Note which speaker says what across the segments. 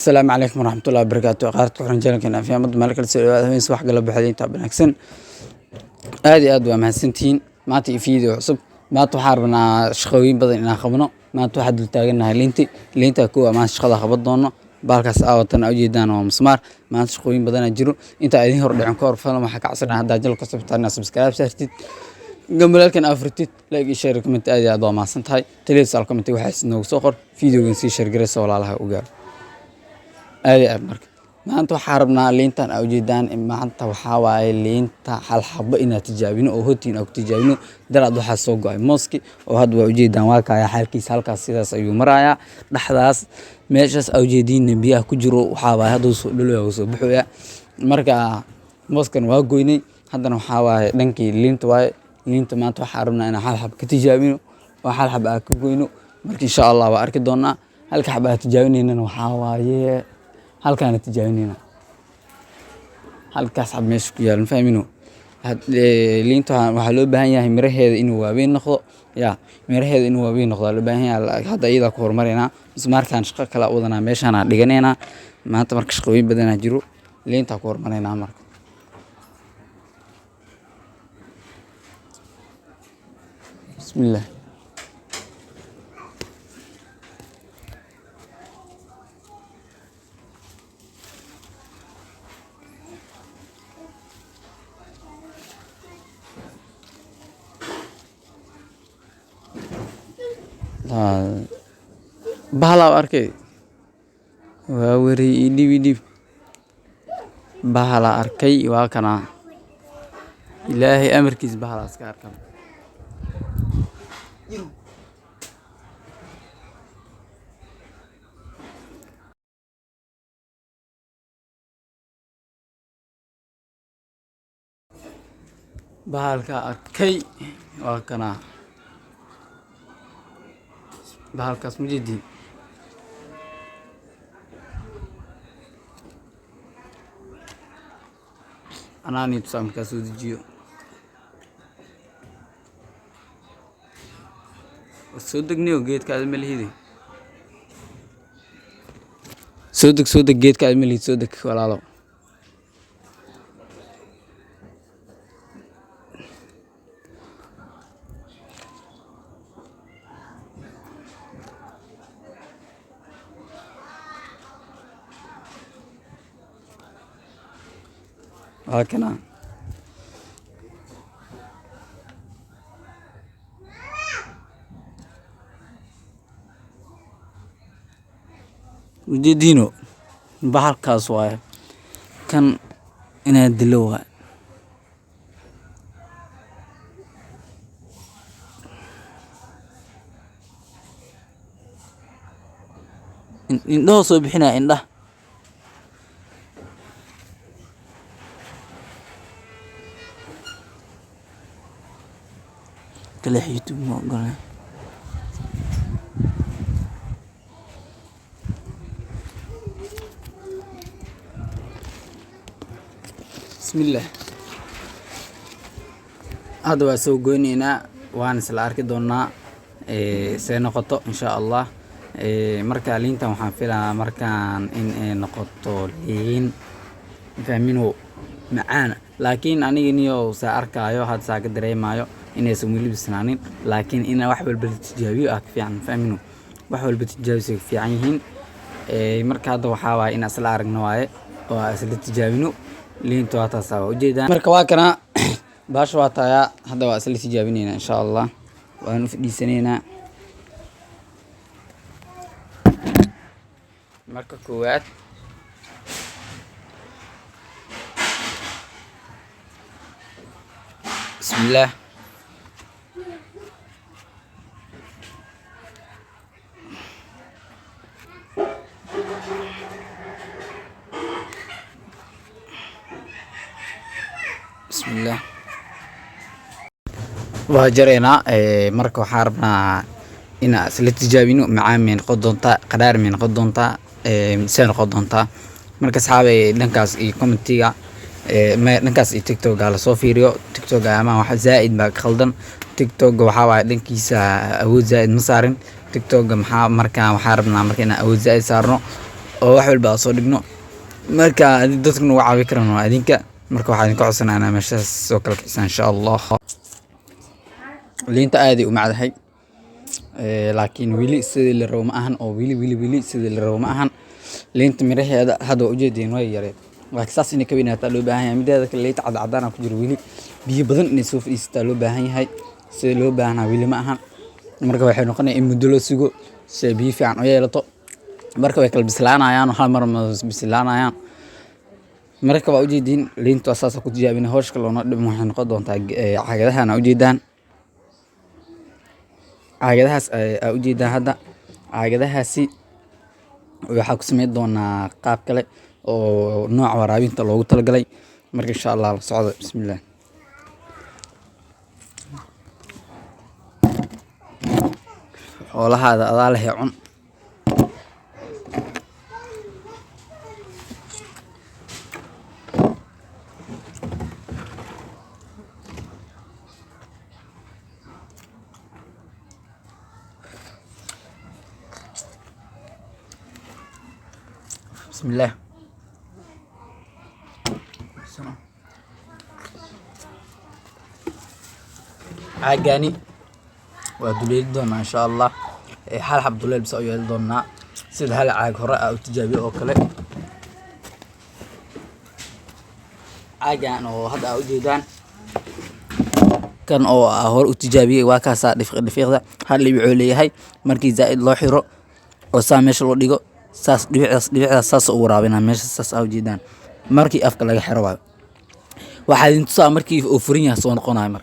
Speaker 1: السلام عليكم ورحمة الله وبركاته قارت وحنا جالكنا في مد مالك السؤال هذا wax gala baxday inta banaagsan aad iyo aad waa mahadsantiin maanta video cusub maanta waxaan rabnaa shaqooyin badan inaan qabno maanta waxaan dul taaganahay liinta kuwa ama shaqada qaban doono baalkaas aawatan u jeedaan oo musmaar maanta shaqooyin badan jiro inta idin hor dhicin koor falan waxa ka cabsanahay hadda jalka sabtaan subscribe saartid gambalkan afritid like share comment aad iyo aad waa mahadsantahay taliya comment waxa isnoo soo qor videogan si share gareyso walaalaha u gaar aad marka maanta waxaan rabnaa liintan aad ujeedaan maanta waxa waaye liinta hal xabo inaad tijaabino oo hotiin aad tijaabino daraad waxa soo go'ay mooski oo had waa ujeedaan waa ka xalkiisa halkaas sidaas ayuu marayaa dhaxdaas meeshaas aad ujeedin biyaha ku jiro waxa waaye haduu soo dhalo soo buxaya marka mooskan waa goynay haddana waxa waaye dhankii liinta waaye liinta maanta waxaan rabnaa inaan hal xabo ka tijaabino oo hal xabo aad ka goyno marka insha Allah waa arki doonaa halka xabo aad tijaabinayna waxa waaye halkaan tijaabinayna halkaas xab meesha ku yaal fahmino liinta waxa loo baahan yahay miraheeda inuu waaweyn noqdo miraheeda inuu waaweyn noqdo loo baahan yahay hadda iyada ku horumarina ismarkaan shaqo kala wadana meeshaan aan dhiganayna maanta marka shaqooyin badan jiro liinta ku horumarina marka bismillah bahala arkay waa wari idib bahala arkay waa kana ilaahay amarkiis bahala iska arkay bahalka arkay waa kana bahalkaas mujidi anani tusamka soo dejiyo soo degniyo geedka aad malihidi soo deg geedka aad malihidi soo deg walaalo هكذا وجدينو بحر كاسواي كان إنا دلوها إنه صبحنا عنده كله يوتيوب ما قال بسم الله هذا واسو قوينينا وانا سلارك دونا سينقطو إن شاء الله مركا لينتا وحنفلا مركان إن نقطو لين فهمينو معانا لكن أنا جنيو سأركايو هاد ساق دريمايو إني أسوي لي بسنانين لكن إنا واحد بالتجاوي أكفي عن فهمينو واحد بالتجاوي في عينهن مركا هذا وحاوا إن أصل أرجنا واي وأصل التجاوينو لين تواتها سوا جدا مركا واكنا باش واتايا هذا وأصل التجاوينينا إن شاء الله وأنا في سنينا مركا كوات بسم الله بسم الله واجرينا مركو حاربنا إن أصل تجابينو معامين قدونتا قرار من قدونتا سين قدونتا مركز حابي لنكاس كومنتيغا ninkaas TikTok la soo fiiriyo TikTok ama wax zaid ba khaldan TikTok waxa waa dhankiisa awood zaid ma saarin TikTok maxaa markaa waxa rabnaa markaa awood zaid saarno oo wax walba aan soo dhigno marka dadku nagu caawi karaan waa idinka marka waxaan idinka codsanaynaa meeshaas soo kala kicisa insha allah liinta aad ay u macdahay laakiin wili sidii la rabo ma ahan oo wili sidii la rabo ma ahan liinta miraheeda hadda waa ujeedeen way yareen laakiin saas inay ka weynaataa loo baahan yahay mideeda kale liinta cadaan ku jiro wili biyo badan inay soo fadhiistaa loo baahan yahay sidii loo baahnaa wili ma ahan marka waxay noqonaysaa in muddo loo sugo si biyo fiican u yeelato marka way kala bislaanayaan hal mar ma bislaanayaan marka waa ujeedin liinta saas ku tijaabina hooshka loona dhimo waxay noqon doontaa caagadahan ujeedaan caagadahaas ay ujeedaan hadda caagadahaasi waxaa ku sameyn doonaa qaab kale oo nooca waraabinta loogu talagalay marka insha allah la socdo bismillah xoolahaada adaa leh cun بسم الله عاقاني ودليل دونا إن شاء الله حال حب دليل بس أيها دونا سيد هلا عاق هراء أو تجابي أو كله عاقان أو هذا أو جيدان كان أو هراء تجابي واكاسا دفيق ذا هل اللي بيعولي هاي مركز زائد الله حرو وسامش الله ديقو saas dhibicdaas saas u waraabina meesha saas aw jeedaan markii afka laga xiro waxa idin tusaa markii uu furin yahay soo noqonayo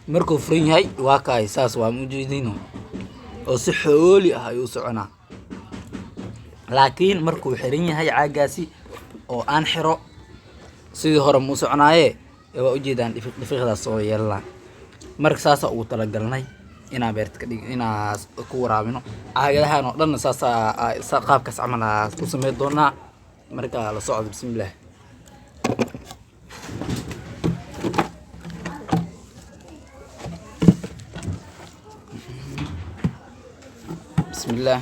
Speaker 1: markuu furin yahay waa kaay saas waa muujidiino oo si xooli ah ayuu soconaa laakiin markuu xiran yahay caagaasi oo aan xiro sidii hore mu soconaaye waa ujeedaan dhifiqdaas oo yeelan marka saas ugu talagalnay inaan beerta ka dhig inaan ku waraabino caagadahan oo dhan saas qaabkaas camal ku sameey doonaa marka la socdo bismillah bismillah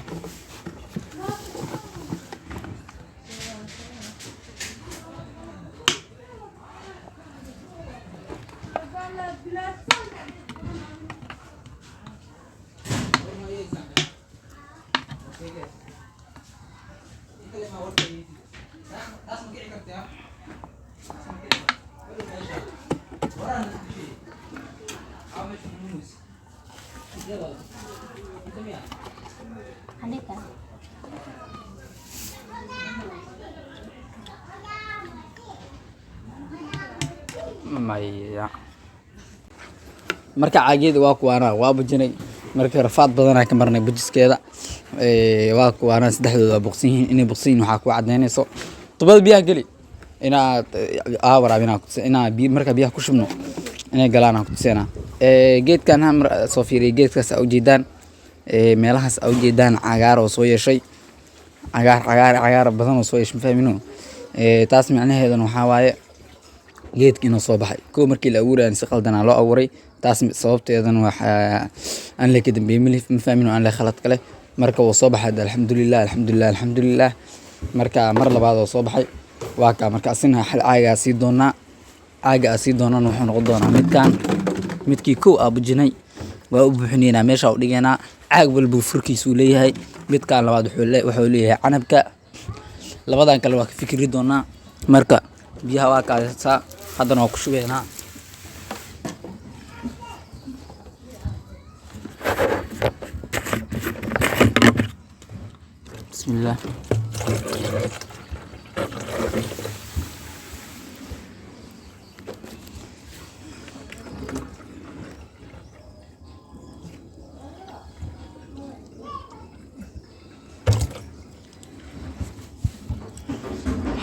Speaker 1: maya marka caageeda waa kuwaana waa bujinay marka rafaad badan ka marnay bujiskeeda waa kuwaana saddexdooda boqsin yihiin inay boqsin waxa ku cadeynayso tubada biyaha gali inaad waraabina ina marka biyaha ku shubno inay galaan ku tusena geedkan mar soo fiiriye geedkaas u jeedaan meelahaas u jeedaan cagaar oo soo yeeshay cagaar badan oo soo yeeshay fahmino taas macnaheedu waxa waaye geedkii inuu soo baxay ko markii la abuuray si qaldan loo abuuray taas sababteedan waxa aan la ka dambeeyay ma fahmino aan la khalad kale marka uu soo baxay alxamdulillah marka mar labaad oo soo baxay waa ka marka asina hal caaga sii doonaa wuxuu noqon doonaa midkii ko abujinay waa u buuxinayna meesha u dhigeena caag walba furkiisu leeyahay midkaan labaad wuxuu leeyahay canabka labadan kale waa ka fikiri doonaa marka biyaha waa ka haddana waa ku shubeynaa bismillah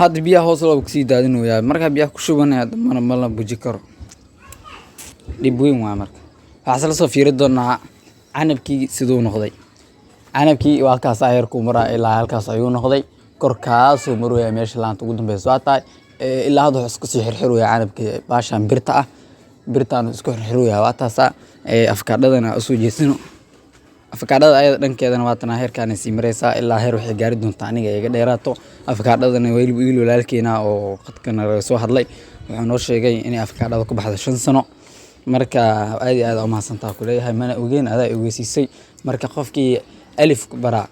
Speaker 1: هاد بيها هوصل بكسي دادين ويا مركها بيها كشوبان هاد مالا بوجي كرو ديبوين وامرك حصل صفير دونا عنبكي سيدو نقضي عنبكي واكاس ايركو مرا الى هالكاس ايو نقضي كركاس ومرو يا ميش لان تقدم بيسواتا الا هادو حس كسي خرخرو يا عنبكي باشان بيرتا birtaan isku xirxirooyaa waa taasaa afkaadhadana usoo jeesano afkaadhada ayada dhankeedana waa tanaa heerkaana sii maraysaa ilaa heer waxay gaari doontaa aniga iga dheeraato afkaadhadana weli wiil walaalkeena oo qadkana soo hadlay wuxuu noo sheegay inay afkaadhada ku baxdo 5 sano marka aad iyo aad u mahadsantahay ku leeyahay mana ogeyn adaa ogeysiisay marka qofkii alif ku bara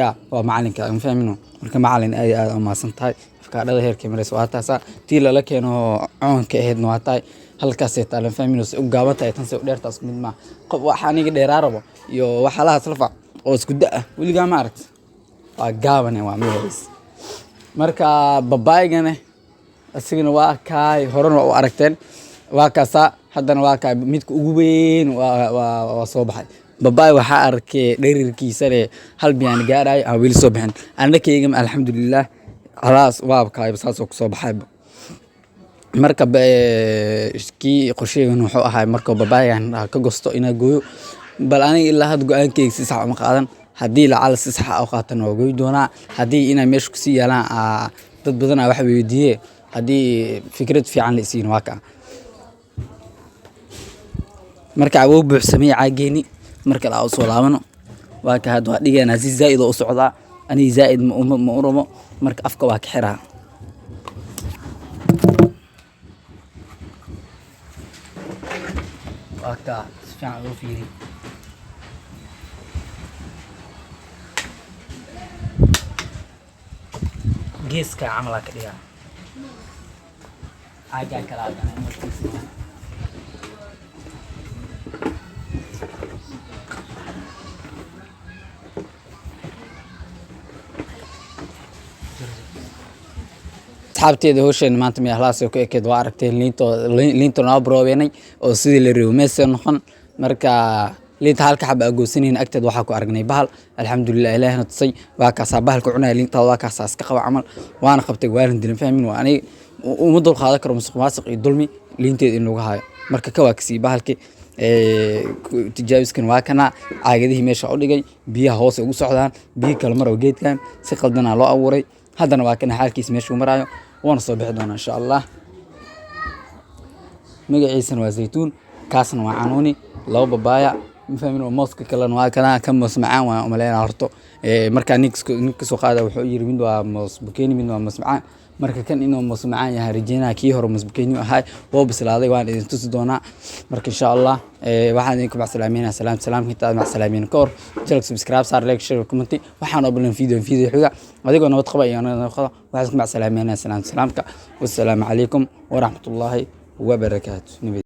Speaker 1: ya waa macalinka aan fahmino marka macalin aad iyo aad u mahadsantahay afkaadhada heerkii maraysa waa taasaa tii lala keeno coonka ahaydna waa tahay halkaas ay taalan fahmino si u gaabantahay tan si u dheertaas mid ma qof waxa aniga dheeraarabo iyo waxa la salfa oo isku daa wiliga ma aragtay waa gaaban waa meelis marka babaygana asigana waa kaay horena u aragteen waa kaasa haddana waa kaay midka ugu weyn waa soo baxay babay waxa arkay dherirkiisa hal biyaan gaaray aan wili soo bixin anakayga alxamdulillah خلاص waa kaay saasoo ku soo baxay marka kii qorsheegan wuxuu ahaa marka babaygan ka gosto ina gooyo bal aniga ilaa had go'aankeyga si sax uma qaadan haddii lacal si sax u qaatan waa gooy doonaa haddii inay meesha ku sii yaalaan dad badan wax weydiiyay haddii fikrad fiican la isiin waa ka marka awow buuxsamay caageeni marka la soo laabano waa ka had waa dhigeena si zaid oo socda ani zaid ma uramo marka afka waa ka xiraa وقتها فعلا فيني جيس كعملها كده عاجا كلام asxaabteeda hawshan maanta ma halaas oo keed waa aragteen liinto noo broobeenay oo sidii la reemaysan noqon marka liinta halka xab agoosaneen agteed waxa ku aragnay bahal alxamdulillah ilaahna tusay waa ka sabahalka cunay liinta waa ka saas ka qaba amal waana qabtay waarin dilin fahmin waa ani uma dul qaadan karo musuqmaasuq iyo dulmi liinteed in lagu haayo marka ka waa kasi bahalki tijaabiskan waa kana caagadihi meesha u dhigay biyaha hoos ugu socdaan biyo kala mar oo geedkan si qaldana loo abuuray haddana waa kana xaalkiis meesha u maraayo وانا صبح دونا ان شاء الله مقعيسن وزيتون كاسن وعنوني لو ببايع مفهمين وموسك كلن واكنا كم مسمعان وملينا هرتو marka ninka soo qaada wuxuu yiri mid waa masbukeeni mid waa masmacaan marka kan inuu masmacaan yahay rajina kii hore masbukeeni ahay oo bislaaday waan idin tusi doonaa marka insha Allah waxaan idinku macsalaameena salaam inta macsalaameena koor jalk subscribe saar like share comment waxaan ogolan video xiga adigoo nabad qaba iyo nabad qaba waxaan ku macsalaameena salaamka wassalaamu calaykum wa rahmatullahi wa barakaatuh